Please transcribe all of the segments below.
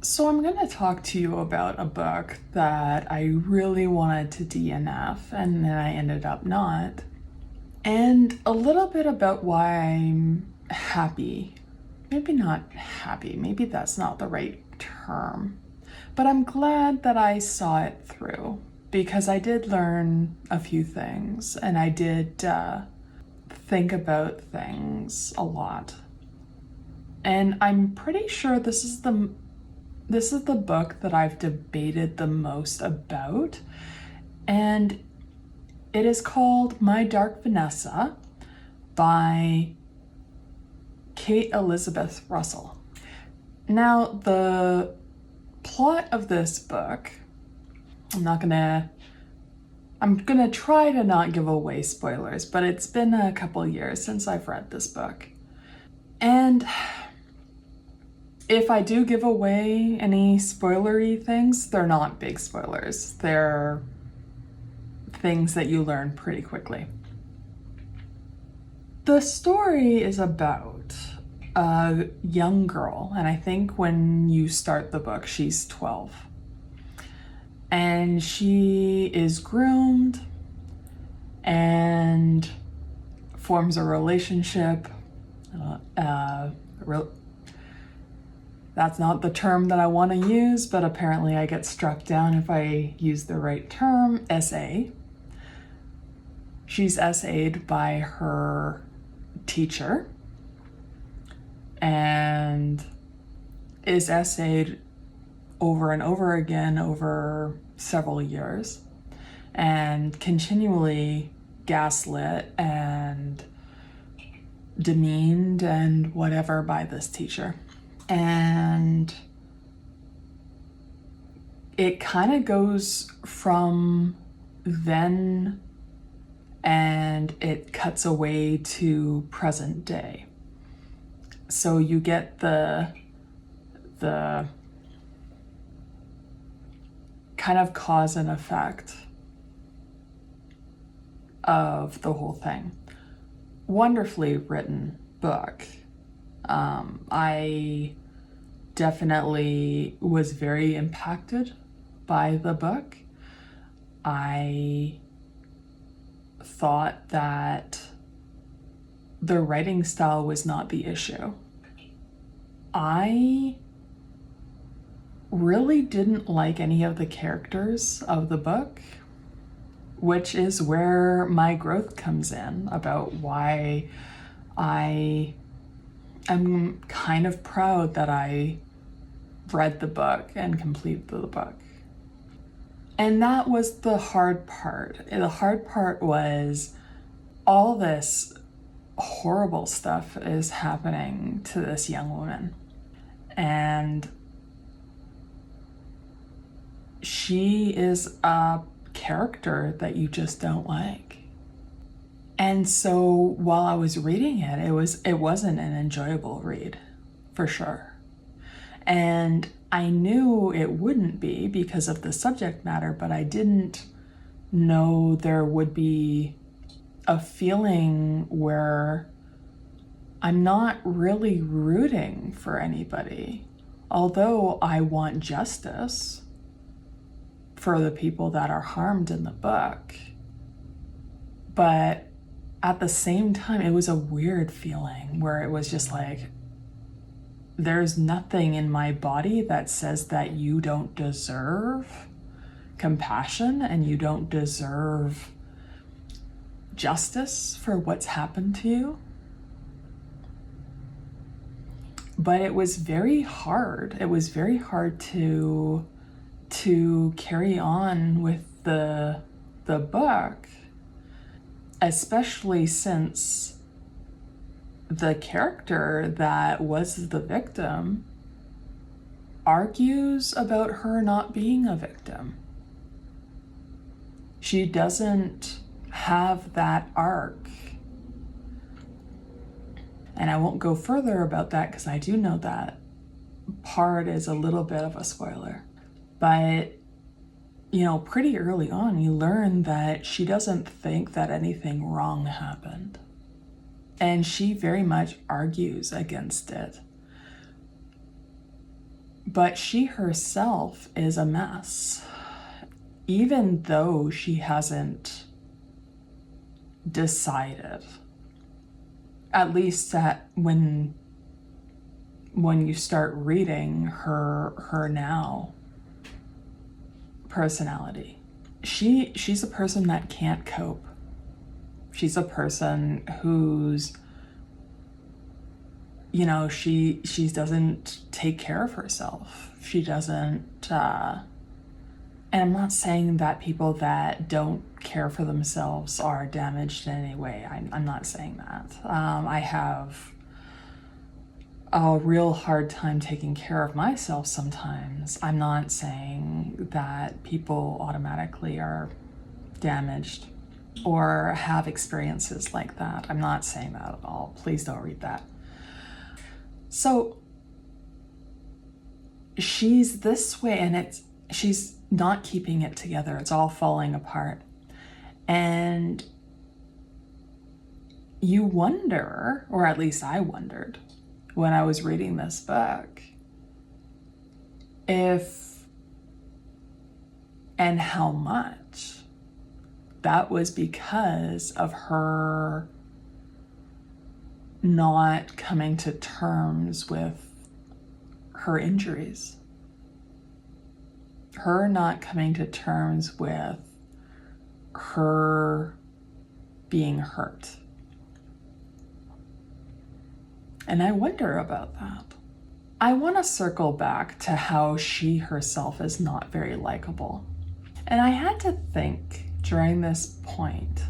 So I'm going to talk to you about a book that I really wanted to DNF and then I ended up not. And a little bit about why I'm happy. Maybe not happy, maybe that's not the right term. But I'm glad that I saw it through because I did learn a few things and I did think about things a lot. And I'm pretty sure this is the book that I've debated the most about, and it is called My Dark Vanessa by Kate Elizabeth Russell. Now, the plot of this book, I'm gonna try to not give away spoilers, but it's been a couple years since I've read this book. And if I do give away any spoilery things, they're not big spoilers. They're things that you learn pretty quickly. The story is about a young girl, and I think when you start the book, she's 12. And she is groomed and forms a relationship. That's not the term that I want to use, but apparently I get struck down if I use the right term. SA. She's SA'd by her teacher and is SA'd over and over again over several years and continually gaslit and demeaned and whatever by this teacher. And it kind of goes from then and it cuts away to present day. So you get the kind of cause and effect of the whole thing. Wonderfully written book. I definitely was very impacted by the book. I thought that the writing style was not the issue. I really didn't like any of the characters of the book, which is where my growth comes in about why I'm kind of proud that I read the book and completed the book. And that was the hard part. The hard part was all this horrible stuff is happening to this young woman. And she is a character that you just don't like. And so while I was reading it, it wasn't an enjoyable read, for sure. And I knew it wouldn't be because of the subject matter, but I didn't know there would be a feeling where I'm not really rooting for anybody. Although I want justice for the people that are harmed in the book. But at the same time, it was a weird feeling where it was just like, there's nothing in my body that says that you don't deserve compassion and you don't deserve justice for what's happened to you. But it was very hard. It was very hard to carry on with the book, especially since the character that was the victim argues about her not being a victim. She doesn't have that arc. And I won't go further about that because I do know that part is a little bit of a spoiler. But pretty early on, you learn that she doesn't think that anything wrong happened. And she very much argues against it. But she herself is a mess, even though she hasn't decided. At least that when you start reading her now personality. She's a person that can't cope. She's a person who's, she doesn't take care of herself. She doesn't, and I'm not saying that people that don't care for themselves are damaged in any way. I'm not saying that. I have a real hard time taking care of myself sometimes. I'm not saying that people automatically are damaged or have experiences like that. I'm not saying that at all. Please don't read that. So she's this way, and she's not keeping it together. It's all falling apart. And you wonder, or at least I wondered when I was reading this book, if and how much that was because of her not coming to terms with her injuries. Her not coming to terms with her being hurt. And I wonder about that. I want to circle back to how she herself is not very likable. And I had to think during this point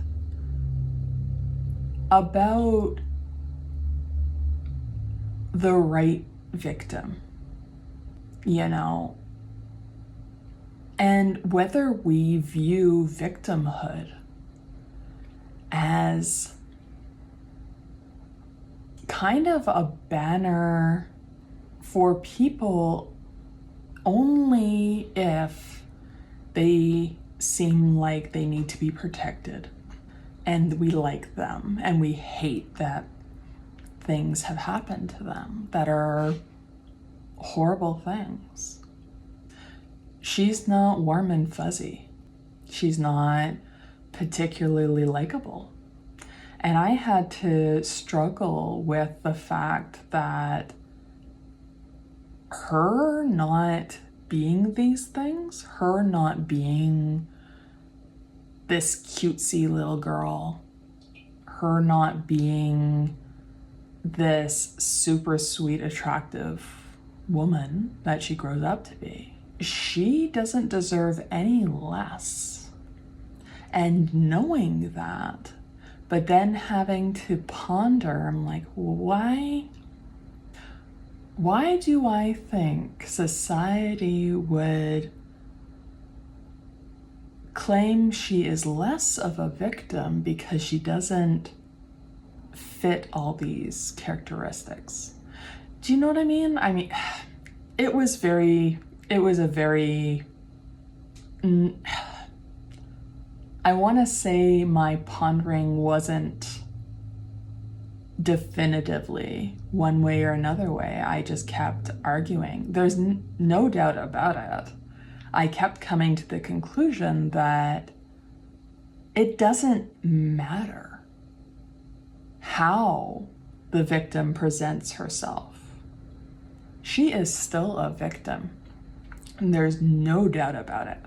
about the right victim, and whether we view victimhood as kind of a banner for people only if they seem like they need to be protected and we like them and we hate that things have happened to them that are horrible things. She's not warm and fuzzy. She's not particularly likable. And I had to struggle with the fact that her not being these things, her not being this cutesy little girl, her not being this super sweet, attractive woman that she grows up to be, she doesn't deserve any less. And knowing that, but then having to ponder, I'm like, why do I think society would claim she is less of a victim because she doesn't fit all these characteristics? Do you know what I mean? I mean, it was a very, I want to say my pondering wasn't definitively one way or another way. I just kept arguing. There's no doubt about it. I kept coming to the conclusion that it doesn't matter how the victim presents herself. She is still a victim, and there's no doubt about it.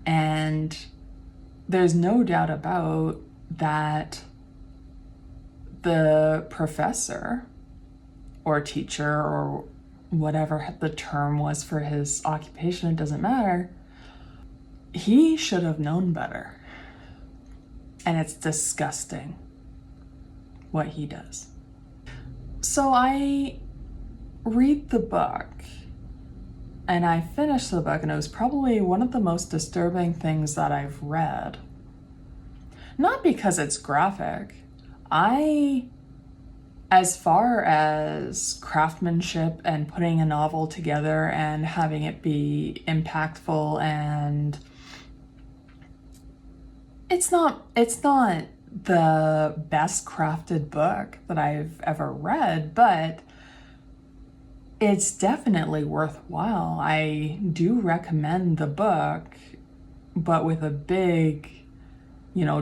And there's no doubt about that the professor or teacher or whatever the term was for his occupation, it doesn't matter, he should have known better. And it's disgusting what he does. So I read the book and I finished the book, and it was probably one of the most disturbing things that I've read. Not because it's graphic. As far as craftsmanship and putting a novel together and having it be impactful, and it's not the best crafted book that I've ever read, but it's definitely worthwhile. I do recommend the book, but with a big,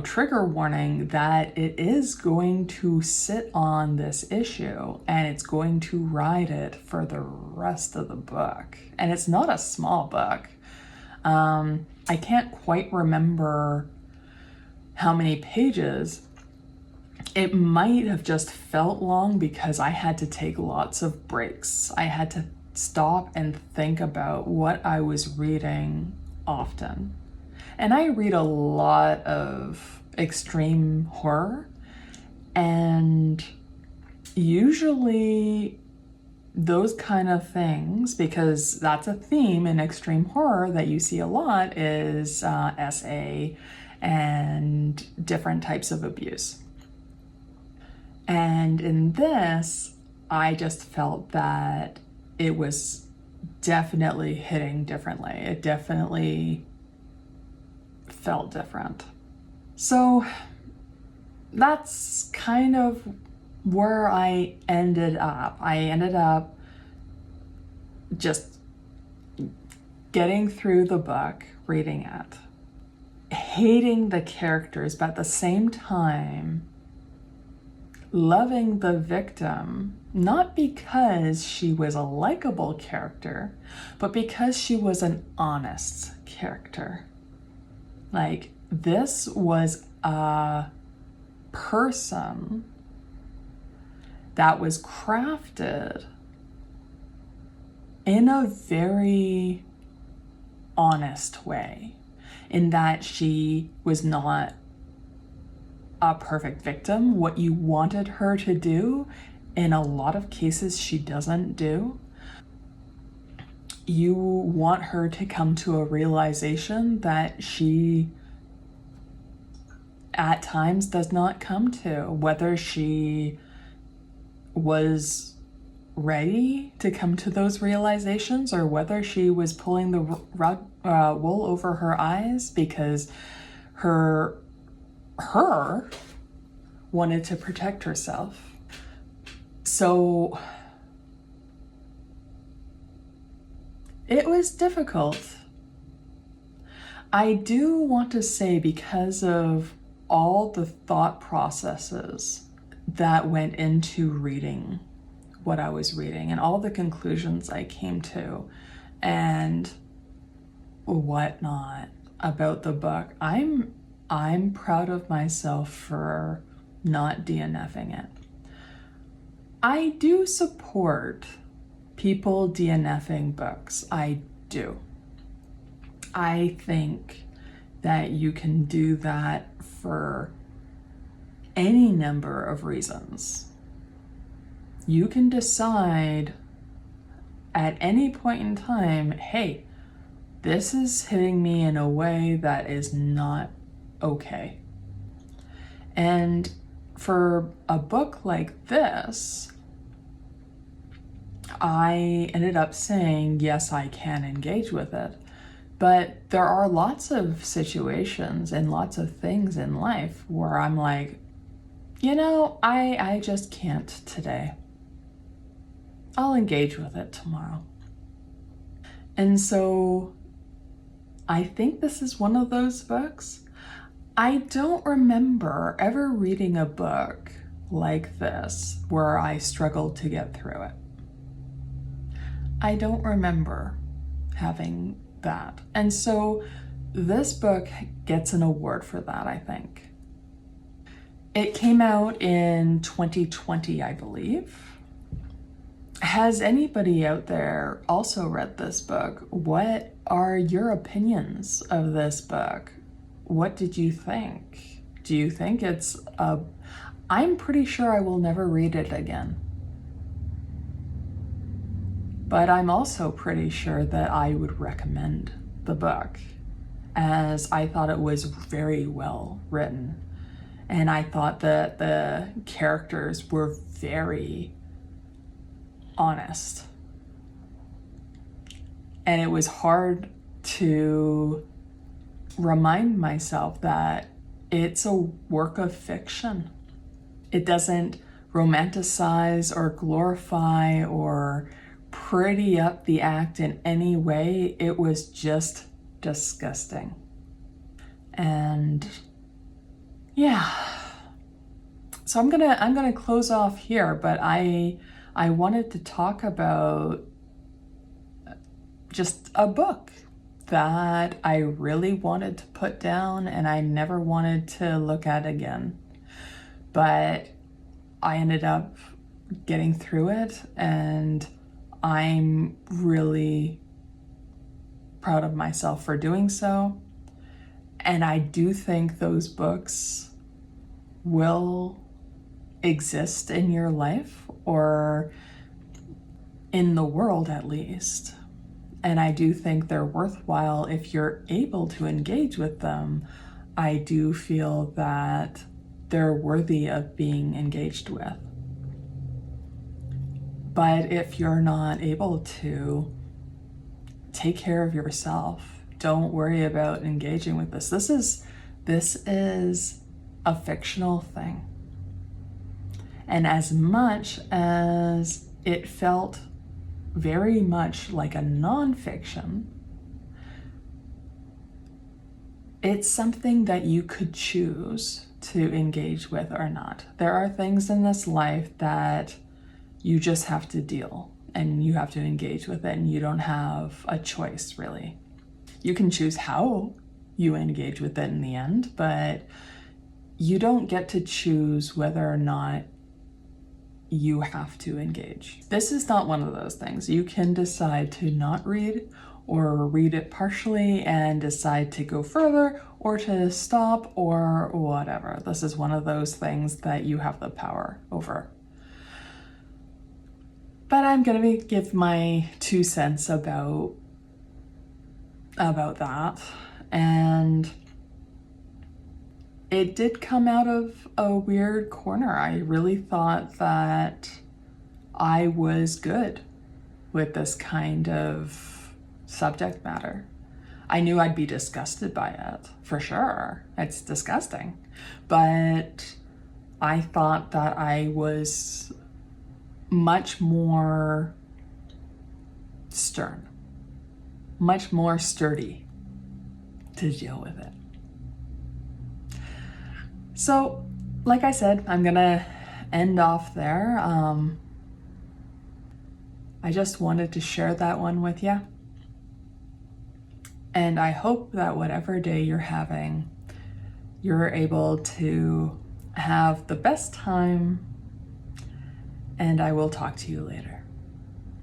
trigger warning that it is going to sit on this issue and it's going to ride it for the rest of the book. And it's not a small book. I can't quite remember how many pages. It might have just felt long because I had to take lots of breaks. I had to stop and think about what I was reading often. And I read a lot of extreme horror, and usually those kind of things, because that's a theme in extreme horror that you see a lot, is SA and different types of abuse. And in this, I just felt that it was definitely hitting differently. It definitely felt different. So that's kind of where I ended up. I ended up just getting through the book, reading it, hating the characters, but at the same time, loving the victim, not because she was a likable character, but because she was an honest character. Like, this was a person that was crafted in a very honest way, in that she was not a perfect victim. What you wanted her to do, in a lot of cases, she doesn't do. You want her to come to a realization that she at times does not come to, whether she was ready to come to those realizations or whether she was pulling the wool over her eyes because her wanted to protect herself. So it was difficult. I do want to say, because of all the thought processes that went into reading what I was reading and all the conclusions I came to and whatnot about the book, I'm proud of myself for not DNFing it. I do support people DNFing books. I do. I think that you can do that for any number of reasons. You can decide at any point in time, hey, this is hitting me in a way that is not okay. And for a book like this, I ended up saying, yes, I can engage with it. But there are lots of situations and lots of things in life where I'm like, I just can't today. I'll engage with it tomorrow. And so I think this is one of those books. I don't remember ever reading a book like this where I struggled to get through it. I don't remember having that. And so this book gets an award for that, I think. It came out in 2020, I believe. Has anybody out there also read this book? What are your opinions of this book? What did you think? Do you think it's I'm pretty sure I will never read it again. But I'm also pretty sure that I would recommend the book, as I thought it was very well written. And I thought that the characters were very honest. And it was hard to remind myself that it's a work of fiction. It doesn't romanticize or glorify or pretty up the act in any way. It was just disgusting. And yeah, so I'm gonna close off here, but I wanted to talk about just a book that I really wanted to put down and I never wanted to look at again. But I ended up getting through it, and I'm really proud of myself for doing so. And I do think those books will exist in your life, or in the world at least. And I do think they're worthwhile if you're able to engage with them. I do feel that they're worthy of being engaged with. But if you're not able to, take care of yourself. Don't worry about engaging with this. This is a fictional thing. And as much as it felt very much like a nonfiction, it's something that you could choose to engage with or not. There are things in this life that you just have to deal, and you have to engage with it, and you don't have a choice, really. You can choose how you engage with it in the end, but you don't get to choose whether or not you have to engage. This is not one of those things. You can decide to not read, or read it partially and decide to go further, or to stop, or whatever. This is one of those things that you have the power over. But I'm gonna give my 2 cents about that. And it did come out of a weird corner. I really thought that I was good with this kind of subject matter. I knew I'd be disgusted by it, for sure. It's disgusting. But I thought that I was much more stern, much more sturdy to deal with it. So, like I said, I'm gonna end off there. I just wanted to share that one with you. And I hope that whatever day you're having, you're able to have the best time, and I will talk to you later.